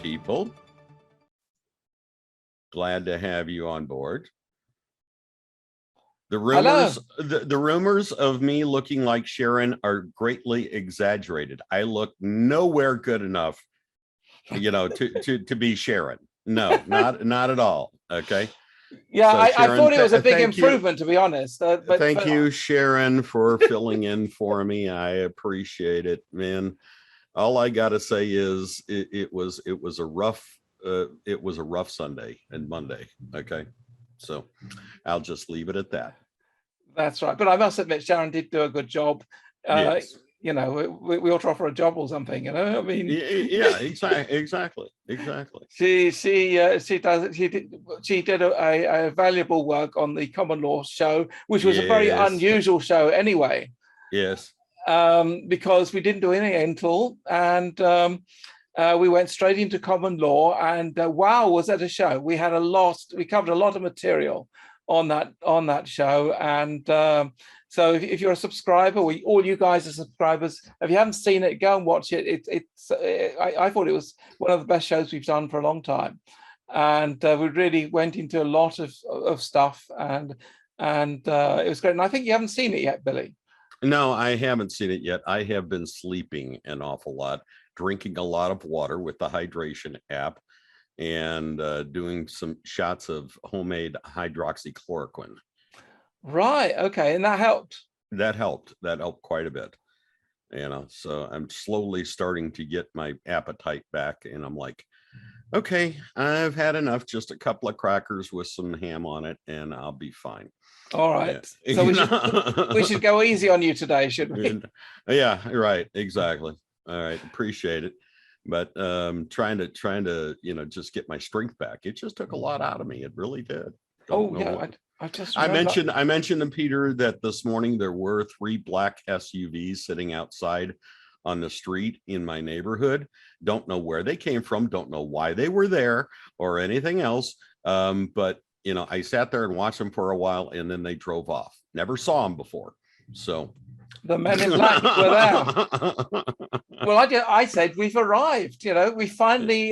people. Glad to have you on board. The rumors of me looking like Sharon are greatly exaggerated. I look nowhere good enough, to be Sharon. No, not at all. Okay. Yeah, so, I Sharon, thought it was a big improvement, to be honest. Thank you, Sharon, for filling in for me. I appreciate it, man. All I gotta say is it was a rough Sunday and Monday. Okay, so I'll just leave it at that. That's right. But I must admit, Sharon did do a good job. Yes. We ought to offer a job or something. I mean, yeah, exactly. She did a valuable work on the common law show, which was a very unusual show anyway. Yes. Because we didn't do any ENTL, and we went straight into common law, and wow, was that a show. We covered a lot of material on that show, and so if you're a subscriber, all you guys are subscribers, if you haven't seen it, go and watch it. I thought it was one of the best shows we've done for a long time, and we really went into a lot of stuff, and it was great. And I think you haven't seen it yet, Billy. No, I haven't seen it yet. I have been sleeping an awful lot, drinking a lot of water with the hydration app, and doing some shots of homemade hydroxychloroquine. Right. Okay. And that helped. That helped quite a bit. So I'm slowly starting to get my appetite back, and I'm like, okay, I've had enough. Just a couple of crackers with some ham on it, and I'll be fine. All right. So we should go easy on you today, should we? Yeah, right. Exactly. All right. Appreciate it. But trying to just get my strength back. It just took a lot out of me. It really did. I mentioned to Peter that this morning there were 3 black SUVs sitting outside on the street in my neighborhood. Don't know where they came from. Don't know why they were there or anything else. But I sat there and watched them for a while, and then they drove off. Never saw them before. So the men in black were there. Well, I said we've arrived. We finally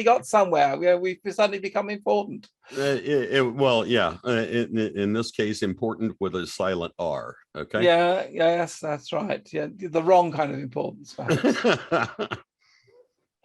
got somewhere. We've suddenly become important. In this case, important with a silent R. Okay. Yeah. Yes, that's right. Yeah, the wrong kind of importance. All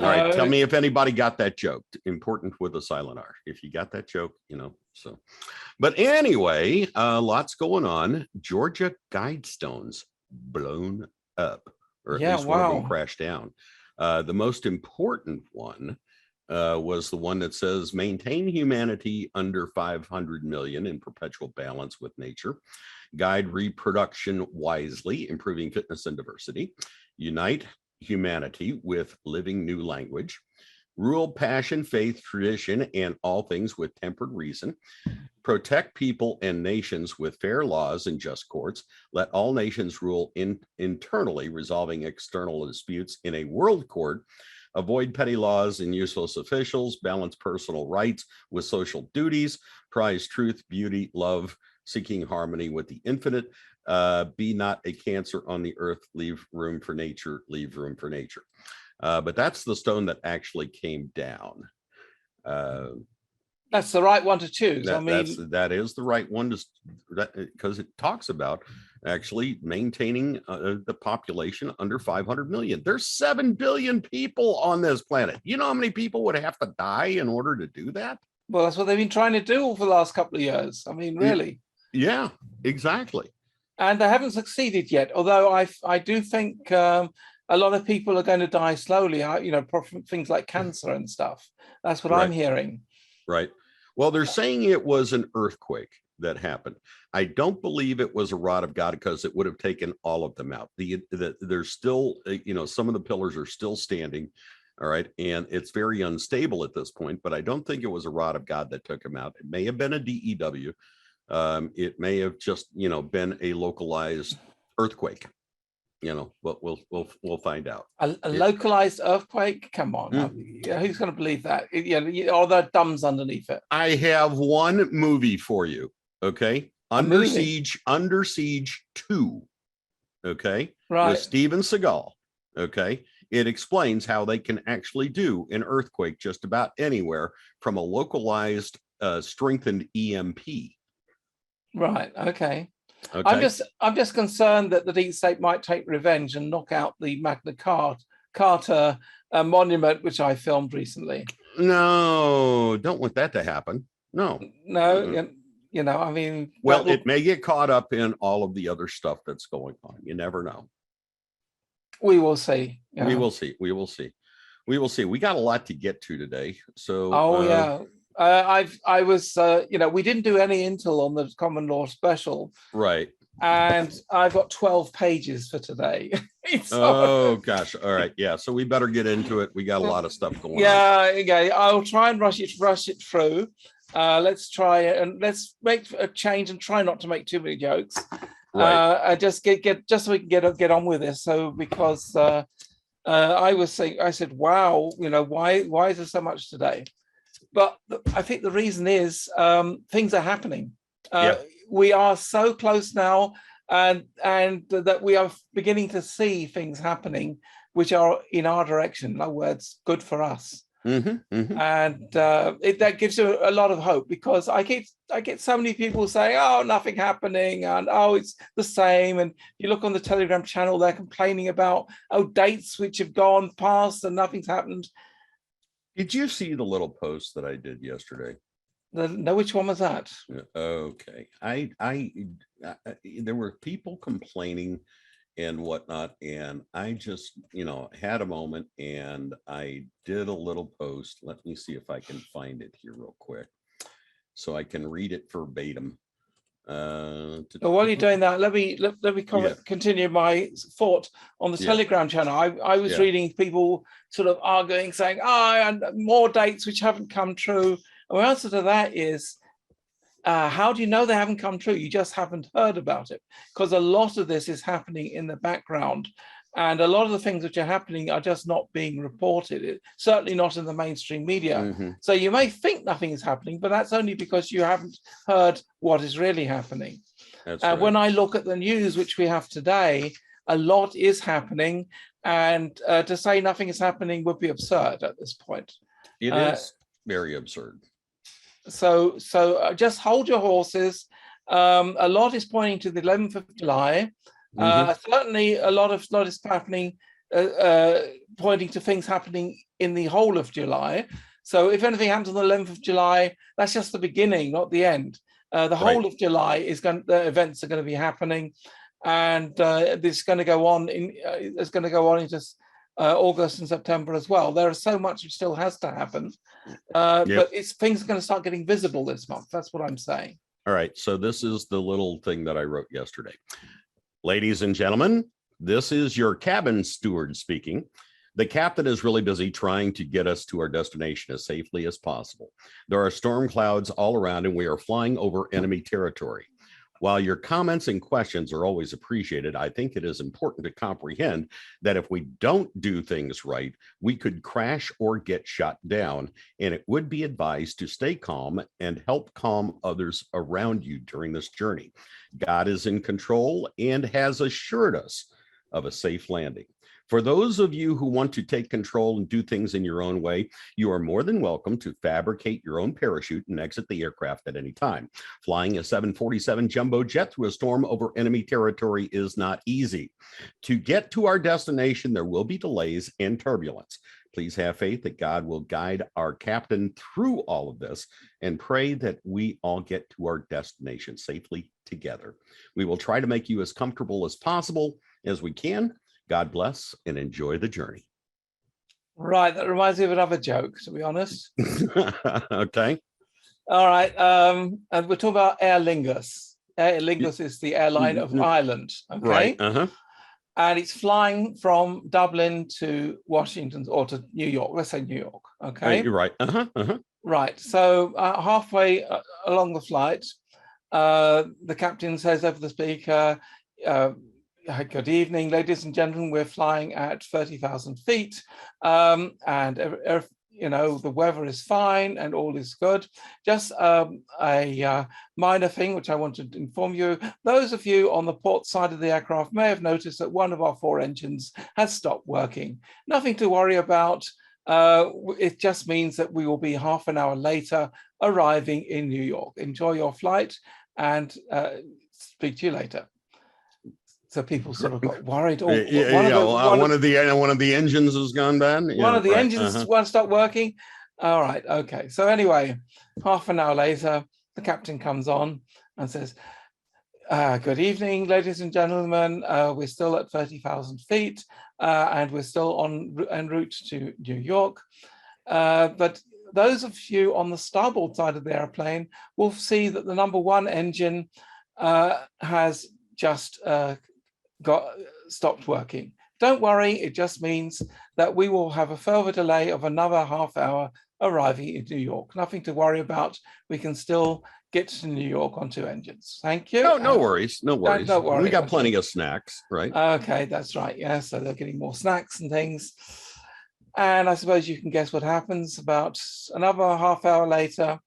right. Tell me if anybody got that joke. Important with a silent R. If you got that joke, so. But anyway, lots going on. Georgia Guidestones blown up, or at least one of them crashed down. The most important one was the one that says maintain humanity under 500 million in perpetual balance with nature, guide reproduction wisely, improving fitness and diversity, unite humanity with living new language, rule passion, faith, tradition, and all things with tempered reason, protect people and nations with fair laws and just courts, let all nations rule internally, resolving external disputes in a world court, avoid petty laws and useless officials, balance personal rights with social duties, prize truth, beauty, love, seeking harmony with the infinite, be not a cancer on the earth, leave room for nature, leave room for nature. But that's the stone that actually came down. That's the right one to choose. That is the right one because it talks about actually maintaining the population under 500 million. There's 7 billion people on this planet. You know how many people would have to die in order to do that? Well, that's what they've been trying to do for the last couple of years. I mean, really. Yeah, exactly. And they haven't succeeded yet. Although I do think a lot of people are going to die slowly. From things like cancer and stuff. That's what I'm hearing. Right. Well, they're saying it was an earthquake that happened. I don't believe it was a rod of God, because it would have taken all of them out. There's still, some of the pillars are still standing. All right. And it's very unstable at this point, but I don't think it was a rod of God that took them out. It may have been a DEW. It may have just, been a localized earthquake. But we'll find out. A localized earthquake? Come on, who's going to believe that? Are there dumbs underneath it? I have one movie for you. Okay, Under Siege 2. Okay, right, with Steven Seagal. Okay, It explains how they can actually do an earthquake just about anywhere from a localized strengthened EMP. Right. Okay. Okay. I'm just concerned that the deep state might take revenge and knock out the Magna Carta monument, which I filmed recently. No, don't want that to happen. No. No, you know, I mean, well, it may get caught up in all of the other stuff that's going on. You never know. We will see. Yeah. We will see. We will see. We will see. We got a lot to get to today. So, yeah. I was, you know, we didn't do any intel on the common law special. Right. And I've got 12 pages for today. Oh, gosh. All right. Yeah. So we better get into it. We got a lot of stuff going on. Yeah. I'll try and rush it through. Let's try it and let's make a change and try not to make too many jokes. Right. I just just so we can get on with this. So because I said, wow, you know, why is there so much today? But I think the reason is things are happening. We are so close now, and that we are beginning to see things happening which are in our direction. In other words, good for us. And that gives you a lot of hope, because I get so many people saying, oh, nothing happening, and oh, it's the same. And you look on the Telegram channel, they're complaining about dates which have gone past and nothing's happened. Did you see the little post that I did yesterday? No, which one was that? Okay. There were people complaining and whatnot, and I just, you know, had a moment and I did a little post. Let me see if I can find it here real quick so I can read it verbatim. While you're doing that, let me continue my thought on the Telegram channel. I was reading people sort of arguing, saying, oh, and more dates which haven't come true. And the answer to that is, how do you know they haven't come true? You just haven't heard about it, because a lot of this is happening in the background. And a lot of the things which are happening are just not being reported, certainly not in the mainstream media. So you may think nothing is happening, but that's only because you haven't heard what is really happening. Right. When I look at the news which we have today, a lot is happening. And to say nothing is happening would be absurd at this point. It is very absurd. So just hold your horses. A lot is pointing to the 11th of July. Certainly a lot is happening, pointing to things happening in the whole of July. So if anything happens on the 11th of July, that's just the beginning, not the end. The whole of July the events are going to be happening, and this is going to go on into August and September as well. There is so much which still has to happen, but things are going to start getting visible this month. That's what I'm saying. All right. So this is the little thing that I wrote yesterday. Ladies and gentlemen, this is your cabin steward speaking. The captain is really busy trying to get us to our destination as safely as possible. There are storm clouds all around, and we are flying over enemy territory. While your comments and questions are always appreciated, I think it is important to comprehend that if we don't do things right, we could crash or get shot down, and it would be advised to stay calm and help calm others around you during this journey. God is in control and has assured us of a safe landing. For those of you who want to take control and do things in your own way, you are more than welcome to fabricate your own parachute and exit the aircraft at any time. Flying a 747 jumbo jet through a storm over enemy territory is not easy. To get to our destination, there will be delays and turbulence. Please have faith that God will guide our captain through all of this, and pray that we all get to our destination safely together. We will try to make you as comfortable as possible as we can. God bless and enjoy the journey. Right, that reminds me of another joke, to be honest. Okay. All right, and we're talking about Aer Lingus. Aer Lingus is the airline of Ireland, okay? Right, And it's flying from Dublin to Washington, or to New York. Let's say New York, okay? You're right, Right, so halfway along the flight, the captain says over the speaker, good evening, ladies and gentlemen. We're flying at 30,000 feet, and you know, the weather is fine and all is good. Just a minor thing which I wanted to inform you. Those of you on the port side of the aircraft may have noticed that one of our 4 engines has stopped working. Nothing to worry about. It just means that we will be half an hour later arriving in New York. Enjoy your flight and speak to you later. So people sort of got worried. Oh, one of the engines has gone bad. One of the engines won't stop working. All right, okay. So anyway, half an hour later, the captain comes on and says, good evening, ladies and gentlemen. We're still at 30,000 feet and we're still en route to New York. But those of you on the starboard side of the airplane will see that the number 1 engine has just stopped working. Don't worry, it just means that we will have a further delay of another half hour arriving in New York. Nothing to worry about. We can still get to New York on 2 engines. Thank you. No worries. No worries. Don't worry. We got plenty of snacks, right? Okay, that's right. Yeah, so they're getting more snacks and things. And I suppose you can guess what happens. About another half hour later,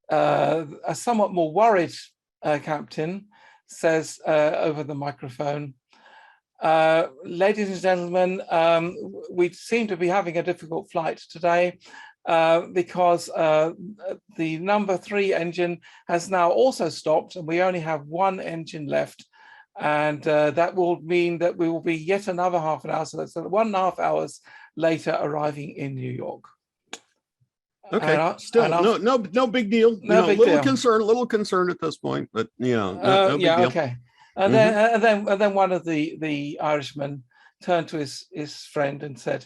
a somewhat more worried captain says over the microphone, ladies and gentlemen, we seem to be having a difficult flight today because the number 3 engine has now also stopped and we only have 1 engine left. And that will mean that we will be yet another half an hour. So that's 1.5 hours later arriving in New York. Okay, still no big deal. No big little deal. Little concerned at this point, but no big deal. Okay. And then one of the Irishmen turned to his friend and said,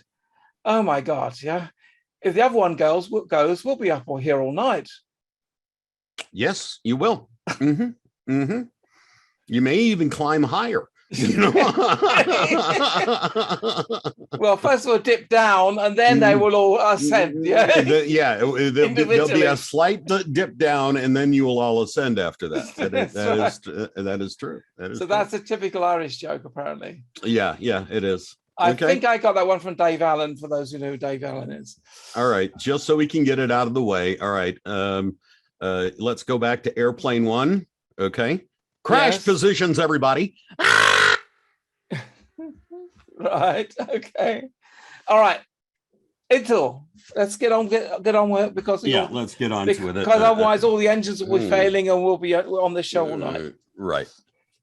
"Oh my God, yeah, if the other one goes, we'll be up here all night." Yes, you will. You may even climb higher. Well, first of all, dip down, and then they will all ascend. Yeah, there'll be a slight dip down, and then you will all ascend after that. That is true. That's a typical Irish joke, apparently. Yeah, it is. I think I got that one from Dave Allen. For those who know who Dave Allen is. All right, just so we can get it out of the way. All right, let's go back to airplane 1. Okay. Crash positions, everybody. Right. Okay. All right. Let's get on with it because let's get on with it. Because otherwise, all the engines will be failing and we'll be on the show all night. Right.